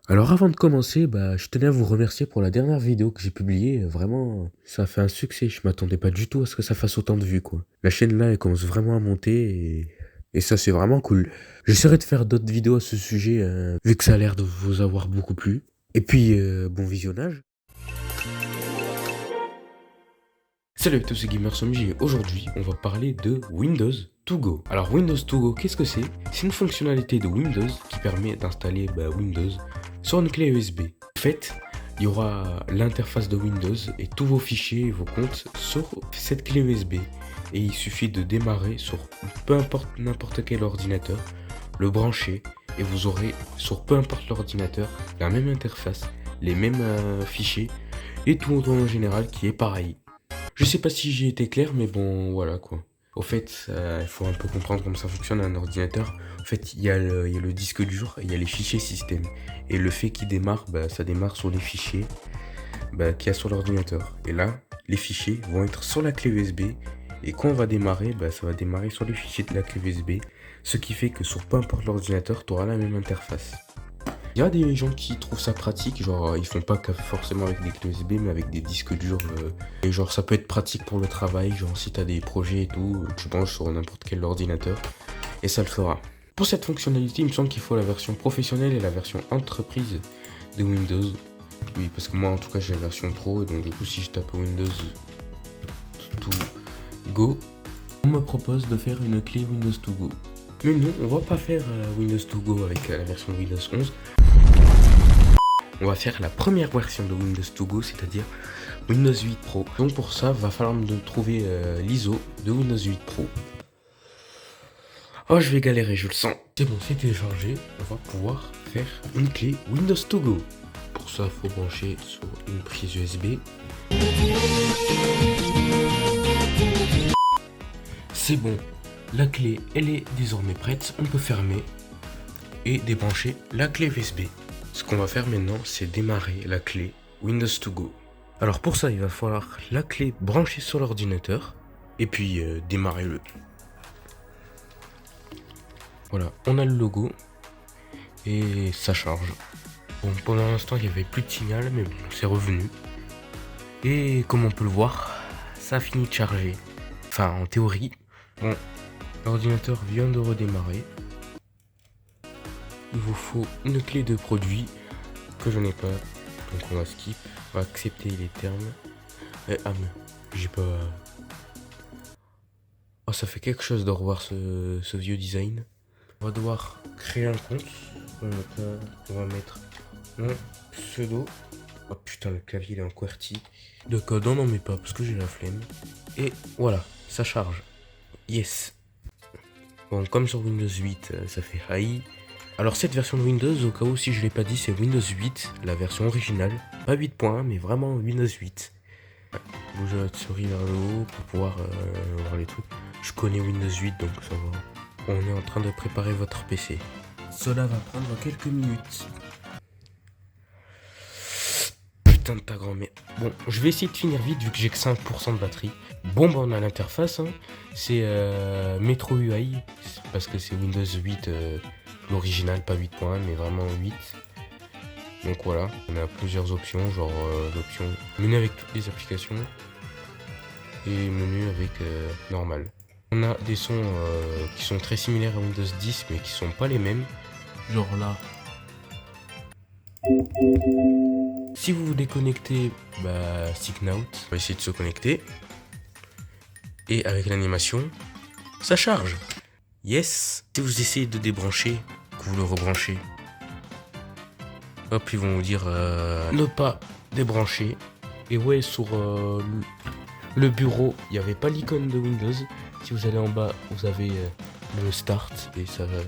Alors avant de commencer, je tenais à vous remercier pour la dernière vidéo que j'ai publiée. Vraiment, ça a fait un succès. Je m'attendais pas du tout à ce que ça fasse autant de vues, quoi. La chaîne là, elle commence vraiment à monter et ça, c'est vraiment cool. J'essaierai de faire d'autres vidéos à ce sujet, vu que ça a l'air de vous avoir beaucoup plu. Et puis, bon visionnage. Salut à tous, c'est GamerSomJ et aujourd'hui, on va parler de Windows To Go. Alors Windows To Go, qu'est-ce que c'est? C'est une fonctionnalité de Windows qui permet d'installer Windows sur une clé USB. En fait, il y aura l'interface de Windows et tous vos fichiers et vos comptes sur cette clé USB. Et il suffit de démarrer sur peu importe n'importe quel ordinateur, le brancher et vous aurez sur peu importe l'ordinateur la même interface, les mêmes fichiers et tout en général qui est pareil. Je sais pas si j'ai été clair, mais bon, voilà quoi. Au fait, il faut un peu comprendre comment ça fonctionne un ordinateur. En fait, il y a le disque dur et il y a les fichiers système. Et le fait qu'il démarre, ça démarre sur les fichiers qu'il y a sur l'ordinateur. Et là, les fichiers vont être sur la clé USB. Et quand on va démarrer, ça va démarrer sur les fichiers de la clé USB. Ce qui fait que sur peu importe l'ordinateur, tu auras la même interface. Il y a des gens qui trouvent ça pratique, genre ils font pas que forcément avec des clés USB, mais avec des disques durs. Et genre ça peut être pratique pour le travail, genre si t'as des projets et tout, tu branches sur n'importe quel ordinateur et ça le fera. Pour cette fonctionnalité, il me semble qu'il faut la version professionnelle et la version entreprise de Windows. Oui, parce que moi en tout cas j'ai la version pro, et donc du coup si je tape Windows to Go, on me propose de faire une clé Windows to Go. Mais non, on va pas faire Windows to Go avec la version Windows 11. On va faire la première version de Windows to Go, c'est-à-dire Windows 8 Pro. Donc pour ça, va falloir me trouver l'ISO de Windows 8 Pro. Oh, je vais galérer, je le sens. C'est bon, c'est téléchargé. On va pouvoir faire une clé Windows to Go. Pour ça, il faut brancher sur une prise USB. C'est bon, la clé, elle est désormais prête. On peut fermer et débrancher la clé USB. Ce qu'on va faire maintenant, c'est démarrer la clé Windows to Go. Alors pour ça, il va falloir la clé branchée sur l'ordinateur et puis démarrer-le. Voilà, on a le logo et ça charge. Bon, pendant l'instant, il n'y avait plus de signal, mais bon, c'est revenu. Et comme on peut le voir, ça a fini de charger. Enfin, en théorie, bon, l'ordinateur vient de redémarrer. Il vous faut une clé de produit que je n'ai pas, donc on va skip, on va accepter les termes. Mais j'ai pas. Oh, ça fait quelque chose de revoir ce vieux design. On va devoir créer un compte. On va mettre mon pseudo. Oh putain, le clavier il est en QWERTY. De code, on n'en met pas parce que j'ai la flemme. Et voilà, ça charge. Yes. Bon, comme sur Windows 8, ça fait high. Alors cette version de Windows, au cas où si je l'ai pas dit, c'est Windows 8, la version originale. Pas 8.1, mais vraiment Windows 8. Bougez votre souris vers le haut pour pouvoir voir les trucs. Je connais Windows 8, donc ça va. On est en train de préparer votre PC. Cela va prendre quelques minutes. Putain de ta grand-mère. Bon, je vais essayer de finir vite vu que j'ai que 5% de batterie. Bon, on a l'interface. Hein. C'est Metro UI, parce que c'est Windows 8, l'original, pas 8.1, mais vraiment 8. Donc voilà, on a plusieurs options, genre l'option menu avec toutes les applications et menu avec normal. On a des sons qui sont très similaires à Windows 10 mais qui sont pas les mêmes. Genre là. Si vous vous déconnectez, Signout, on va essayer de se connecter. Et avec l'animation, ça charge. Yes. Si vous essayez de débrancher, que vous le rebranchez, hop, ils vont vous dire ne pas débrancher. Et ouais, sur le bureau, il n'y avait pas l'icône de Windows. Si vous allez en bas, vous avez le Start et ça va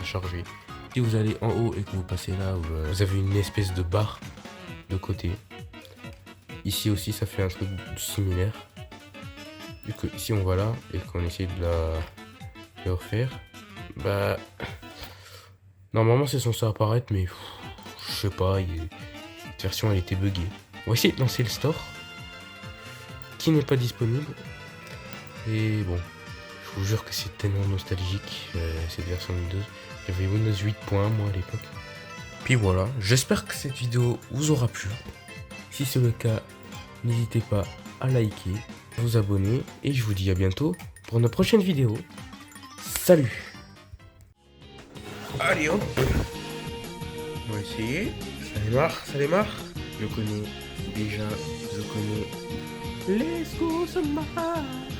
charger. Si vous allez en haut et que vous passez là, vous avez une espèce de barre de côté. Ici aussi, ça fait un truc similaire. Vu que ici on va là et qu'on essaie de le refaire, normalement c'est censé apparaître, mais je sais pas, cette version elle était buggée. On va essayer de lancer le store qui n'est pas disponible. Et bon, je vous jure que c'est tellement nostalgique cette version Windows. J'avais Windows 8.1 moi à l'époque. Puis voilà, j'espère que cette vidéo vous aura plu. Si c'est le cas, n'hésitez pas à liker, à vous abonner et je vous dis à bientôt pour une prochaine vidéo. Salut! Allez hop! On va essayer. Ça démarre, ça démarre. Je connais déjà, je connais. Let's go, ça marche!